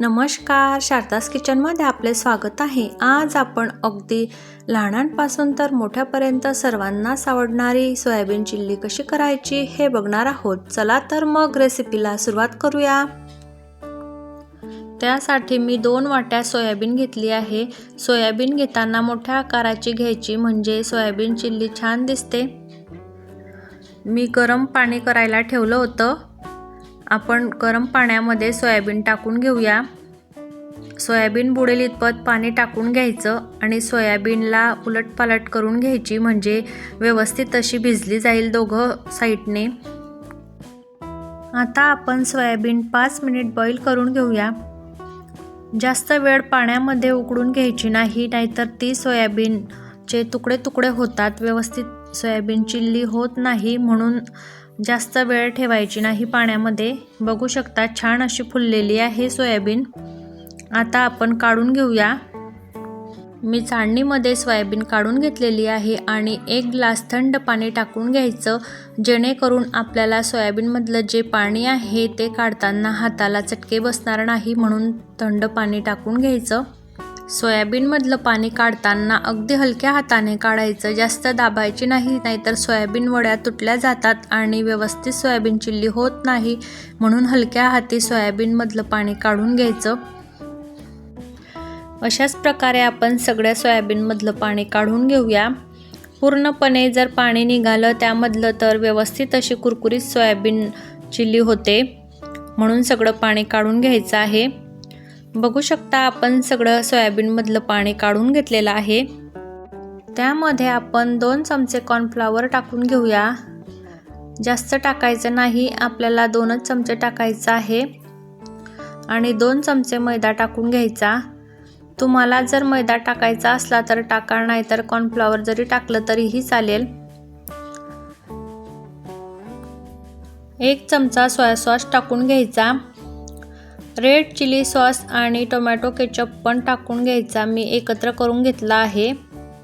नमस्कार, शारदास किचनमध्ये आपले स्वागत आहे। आज आपण अगदी लहानांपासून तर मोठ्यापर्यंत सर्वांनाच आवडणारी सोयाबीन चिल्ली कशी करायची हे बघणार आहोत। चला तर मग रेसिपीला सुरुवात करूया। त्यासाठी मी 2 वाट्या सोयाबीन घेतली आहे। सोयाबीन घेताना मोठ्या आकाराची घ्यायची म्हणजे सोयाबीन चिल्ली छान दिसते। मी गरम पाणी करायला ठेवलं होतं। आपण गरम पाण्यामध्ये सोयाबीन टाकून घेऊया। सोयाबीन बुडेल इतपत पाणी टाकून घ्यायचं आणि सोयाबीनला उलटपालट करून घ्यायची म्हणजे व्यवस्थित अशी भिजली जाईल दोघं साइडने। आता आपण सोयाबीन 5 मिनिट बॉईल करून घेऊया। जास्त वेळ पाण्यामध्ये उकडून घ्यायची नाही, नाहीतर ती सोयाबीनचे तुकडे तुकडे होतात, व्यवस्थित सोयाबीन चिल्ली होत नाही। म्हणून जास्त वेळ ठेवायची नाही पाण्यामध्ये। बघू शकता छान अशी फुललेली आहे सोयाबीन। आता आपण काढून घेऊया। मी चाळणीमध्ये सोयाबीन काढून घेतलेली आहे आणि 1 ग्लास थंड पाणी टाकून घ्यायचं, जेणेकरून आपल्याला सोयाबीनमधलं जे पाणी आहे ते काढताना हाताला चटके बसणार नाही, म्हणून थंड पाणी टाकून घ्यायचं। सोयाबीनमधलं पाणी काढताना अगदी हलक्या हाताने काढायचं, जास्त दाबायची नाही, नाहीतर सोयाबीन वड्या तुटल्या जातात आणि व्यवस्थित सोयाबीन चिल्ली होत नाही। म्हणून हलक्या हाती सोयाबीनमधलं पाणी काढून घ्यायचं। अशाच प्रकारे आपण सगळ्या सोयाबीनमधलं पाणी काढून घेऊया। पूर्णपणे जर पाणी निघालं त्यामधलं तर व्यवस्थित अशी कुरकुरीत सोयाबीन चिल्ली होते, म्हणून सगळं पाणी काढून घ्यायचं आहे। बघू शकता आपण सगळं सोयाबीनमधलं पाणी काढून घेतलेलं आहे। त्यामध्ये आपण 2 चमचे कॉर्नफ्लॉवर टाकून घेऊया। जास्त टाकायचं नाही, आपल्याला 2च चमचे टाकायचं आहे आणि 2 चमचे मैदा टाकून घ्यायचा। तुम्हाला जर मैदा टाकायचा असला तर टाका, नाहीतर कॉर्नफ्लॉवर जरी टाकलं तरीही चालेल। 1 चमचा सोया सॉस टाकून घ्यायचा। रेड चिली सॉस आणि टोमॅटो केचप पण टाकून घ्यायचा, मी एकत्र करून घेतला आहे,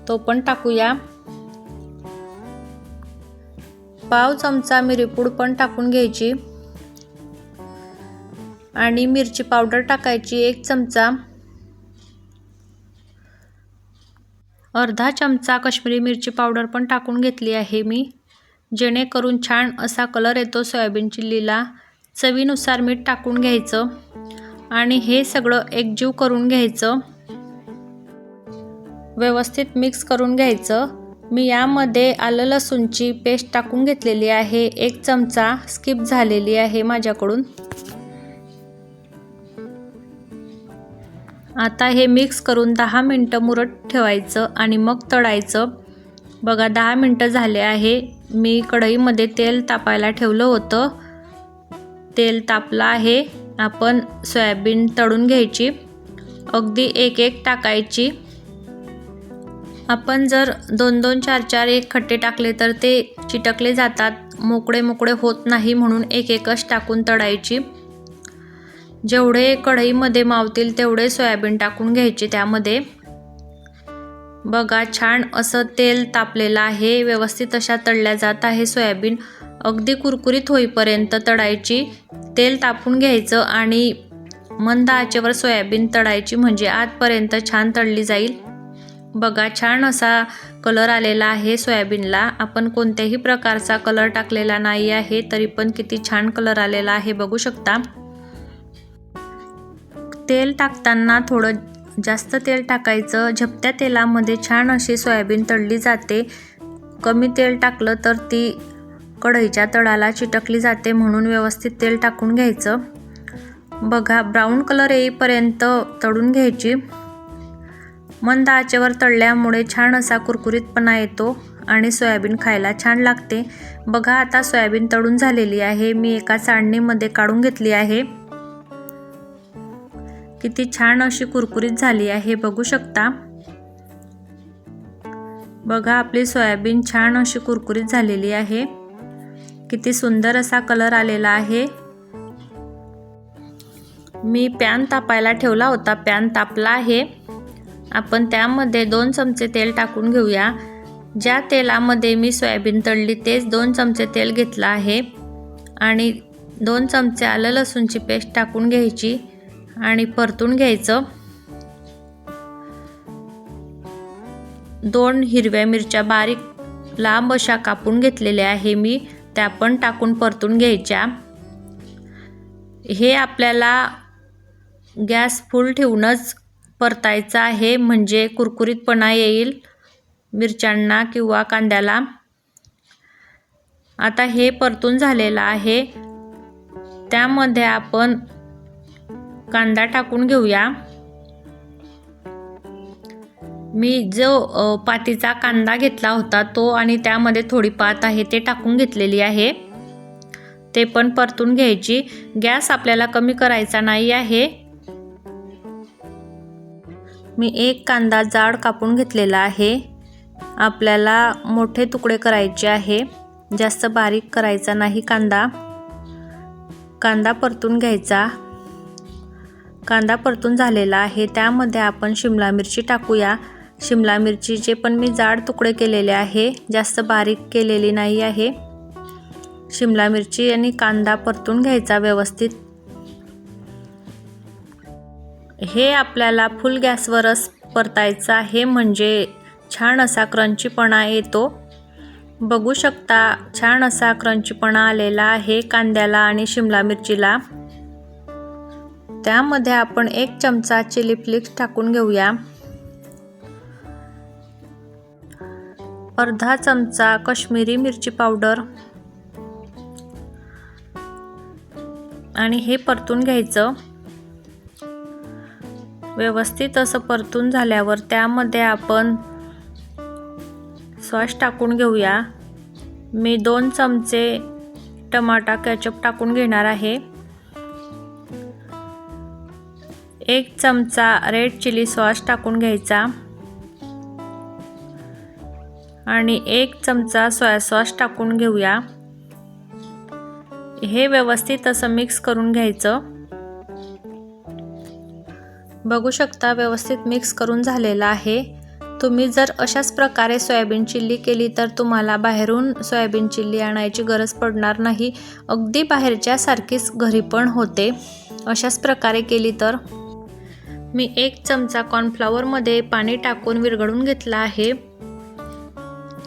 तो पण टाकूया। पाव चमचा मिरपूड पण टाकून घ्यायची आणि मिरची पावडर टाकायची 1 चमचा। अर्धा चमचा काश्मीरी मिरची पावडर पण टाकून घेतली आहे मी, जेणेकरून छान असा कलर येतो सोयाबीन चिल्लीला। चवीनुसार मीठ टाकून घ्यायचं आणि हे सगळं एकजीव करून घ्यायचं, व्यवस्थित मिक्स करून घ्यायचं। मी यामध्ये आलं लसूणची पेस्ट टाकून घेतलेली आहे, 1 चमचा स्किप झालेली आहे माझ्याकडून। आता हे मिक्स करून 10 मिनिटं मुरत ठेवायचं आणि मग तळायचं। बघा 10 मिनिटं झाले आहे। मी कढईमध्ये तेल तापायला ठेवलं होतं, तेल तापलं आहे। आपण सोयाबीन तळून घ्यायची, अगदी 1-1 टाकायची। आपण जर 2-2, 4-4 एक खट्टे टाकले तर ते चिटकले जातात, मोकळे मोकळे होत नाही, म्हणून 1-1च टाकून तळायची। जेवढे कढईमध्ये मावतील तेवढे सोयाबीन टाकून घ्यायचे त्यामध्ये। बघा छान असं तेल तापलेलं आहे, व्यवस्थित अशा तळल्या जात आहे सोयाबीन। अगदी कुरकुरीत होईपर्यंत तळायची, तेल तापून घ्यायचं आणि मंद आचेवर सोयाबीन तळायची म्हणजे आतपर्यंत छान तळली जाईल। बघा छान असा कलर आलेला आहे सोयाबीनला, आपण कोणत्याही प्रकारचा कलर टाकलेला नाही आहे, तरी पण किती छान कलर आलेला आहे बघू शकता। तेल टाकताना थोडं जास्त तेल टाकायचं, झपत्या तेलामध्ये छान अशी सोयाबीन तळली जाते। कमी तेल टाकलं तर ती कढईच्या तळाला चिटकली जाते, म्हणून व्यवस्थित तेल टाकून घ्यायचं। बघा ब्राऊन कलर येईपर्यंत तळून घ्यायची। मंद आचेवर तळल्यामुळे छान असा कुरकुरीतपणा येतो आणि सोयाबीन खायला छान लागते। बघा आता सोयाबीन तळून झालेली आहे, मी एका चाळणीमध्ये काढून घेतली आहे। किती छान अशी कुरकुरीत झाली आहे बघू शकता। बघा आपली सोयाबीन छान अशी कुरकुरीत झालेली आहे, किती सुंदर असा कलर आलेला आहे। मी पॅन तापायला ठेवला होता, पॅन तापला आहे। आपण त्यामध्ये 2 चमचे तेल टाकून घेऊया। ज्या तेलामध्ये मी सोयाबीन तळली तेच 2 चमचे तेल घेतलं आहे आणि 2 चमचे आलं लसूणची पेस्ट टाकून घ्यायची आणि परतून घ्यायचं। 2 हिरव्या मिरच्या बारीक लांब अशा कापून घेतलेल्या आहे मी, त्या पण टाकून परतून घ्यायच्या। हे आपल्याला गॅस फुल ठेवूनच परतायचं आहे, म्हणजे कुरकुरीतपणा येईल मिरच्यांना किंवा कांद्याला। आता हे परतून झालेलं आहे, त्यामध्ये आपण कांदा टाकून घेऊया। मी जो पातीचा कांदा घेतला होता तो आणि त्यामध्ये थोडी पात आहे ते टाकून घेतलेली आहे, ते पण परतून घ्यायची। गॅस आपल्याला कमी करायचा नाही आहे। मी एक कांदा जाड कापून घेतलेला आहे। आपल्याला मोठे तुकडे करायचे आहे, जास्त बारीक करायचा नाही कांदा। कांदा परतून घ्यायचा। कांदा परतून झालेला आहे, त्यामध्ये आपण शिमला मिरची टाकूया। शिमला मिरचीचे पण मी जाड तुकडे केलेले आहे, जास्त बारीक केलेली नाही आहे। शिमला मिरची आणि कांदा परतून घ्यायचा व्यवस्थित। हे आपल्याला फुल गॅसवरच परतायचं आहे, म्हणजे छान असा क्रंचीपणा येतो। बघू शकता छान असा क्रंचीपणा आलेला आहे कांद्याला आणि शिमला मिरचीला। त्यामध्ये आपण 1 चमचा चिली फ्लेक्स टाकून घेऊया। अर्धा चमचा काश्मीरी मिरची पावडर आणि हे परतून घ्यायचं व्यवस्थित। असं परतून झाल्यावर त्यामध्ये आपण सॉस टाकून घेऊया। मी 2 चमचे टमाटा केचप टाकून घेणार आहे। 1 चमचा रेड चिली सॉस टाकून घ्यायचा आणि 1 चमचा सोया सॉस टाकून घेऊया। हे व्यवस्थित असं मिक्स करून घ्यायचं। बघू शकता व्यवस्थित मिक्स करून झालेला आहे। तुम्ही जर अशाच प्रकारे सोयाबीन चिल्ली केली तर तुम्हाला बाहेरून सोयाबीन चिल्ली आणायची गरज पडणार नाही, अगदी बाहेरच्या सारखीच घरी पण होते अशाच प्रकारे केली तर। मी 1 चमचा कॉर्नफ्लॉवरमध्ये पाणी टाकून विरघळून घेतला आहे,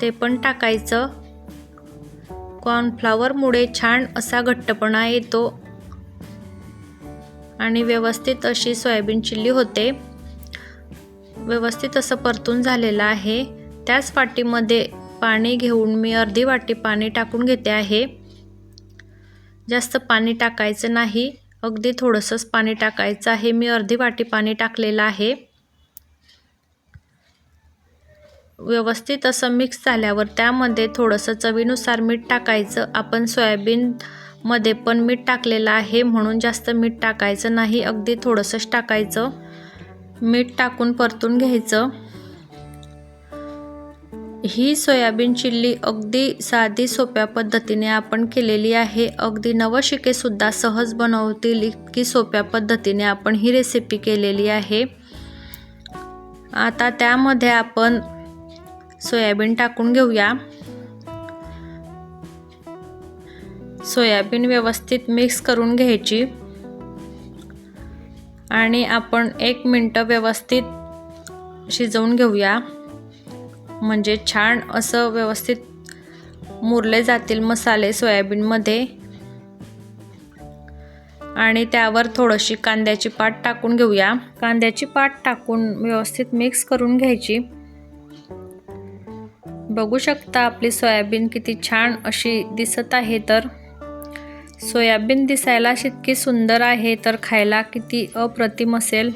ते पण टाकायचं। कॉर्नफ्लॉवरमुळे छान असा घट्टपणा येतो आणि व्यवस्थित अशी सोयाबीन चिल्ली होते। व्यवस्थित असं परतून झालेलं आहे। त्याच वाटीमध्ये पाणी घेऊन मी अर्धी वाटी पाणी टाकून घेते आहे। जास्त पाणी टाकायचं नाही, अगदी थोडंसंच पाणी टाकायचं आहे। मी अर्धी वाटी पाणी टाकलेलं आहे। व्यवस्थित असं मिक्स झाल्यावर त्यामध्ये थोडंसं चवीनुसार मीठ टाकायचं। आपण सोयाबीनमध्ये पण मीठ टाकलेलं आहे, म्हणून जास्त मीठ टाकायचं नाही, अगदी थोडंसंच टाकायचं। मीठ टाकून परतून घ्यायचं। ही सोयाबीन चिल्ली अगदी साधी सोप्या पद्धतीने आपण केलेली आहे। अगदी नवशिके सुद्धा सहज बनवतील इतकी सोप्या पद्धतीने आपण ही रेसिपी केलेली आहे। आता त्यामध्ये आपण सोयाबीन टाकून घेऊया। सोयाबीन व्यवस्थित मिक्स करून घ्यायची आणि आपण 1 मिनिट व्यवस्थित शिजवून घेऊया, म्हणजे छान असं व्यवस्थित मुरले जातील मसाले सोयाबीनमध्ये। आणि त्यावर थोडीशी कांद्याची पात टाकून घेऊया। कांद्याची पात टाकून व्यवस्थित मिक्स करून घ्यायची। बघू शकता आपली सोयाबीन किती छान अशी दिसत आहे। तर सोयाबीन दिसायला इतकी सुंदर आहे तर खायला किती अप्रतिम असेल।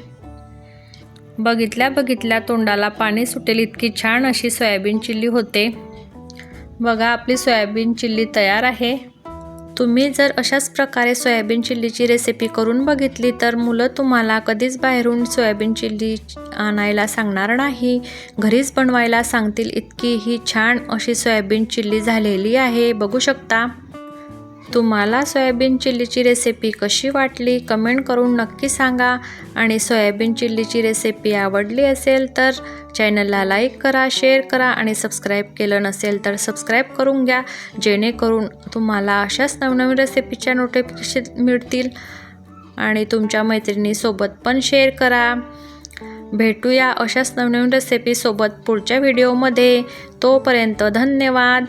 बघितल्या तोंडाला पाणी सुटेल इतकी छान अशी सोयाबीन चिल्ली होते। बघा आपली सोयाबीन चिल्ली तयार आहे। तुम्ही जर अशाच प्रकारे सोयाबीन चिल्लीची रेसिपी करून बघितली तर मुलं तुम्हाला कधीच बाहेरून सोयाबीन चिल्ली आणायला सांगणार नाही, घरीच बनवायला सांगतील, इतकी ही छान अशी सोयाबीन चिल्ली झालेली आहे। बघू शकता। तुम्हाला सोयाबीन चिल्लीची रेसिपी कशी वाटली कमेंट करून नक्की सांगा। आणि सोयाबीन चिल्लीची रेसिपी आवडली असेल तर चॅनलला लाईक करा, शेअर करा आणि सबस्क्राईब केलं नसेल तर सबस्क्राईब करून घ्या, जेणेकरून तुम्हाला अशाच नवनवीन रेसिपीच्या नोटिफिकेशन मिळतील। आणि तुमच्या मैत्रिणीसोबत पण शेअर करा. भेटूया अशाच नवनवीन रेसिपीसोबत पुढच्या व्हिडिओमध्ये. तोपर्यंत धन्यवाद.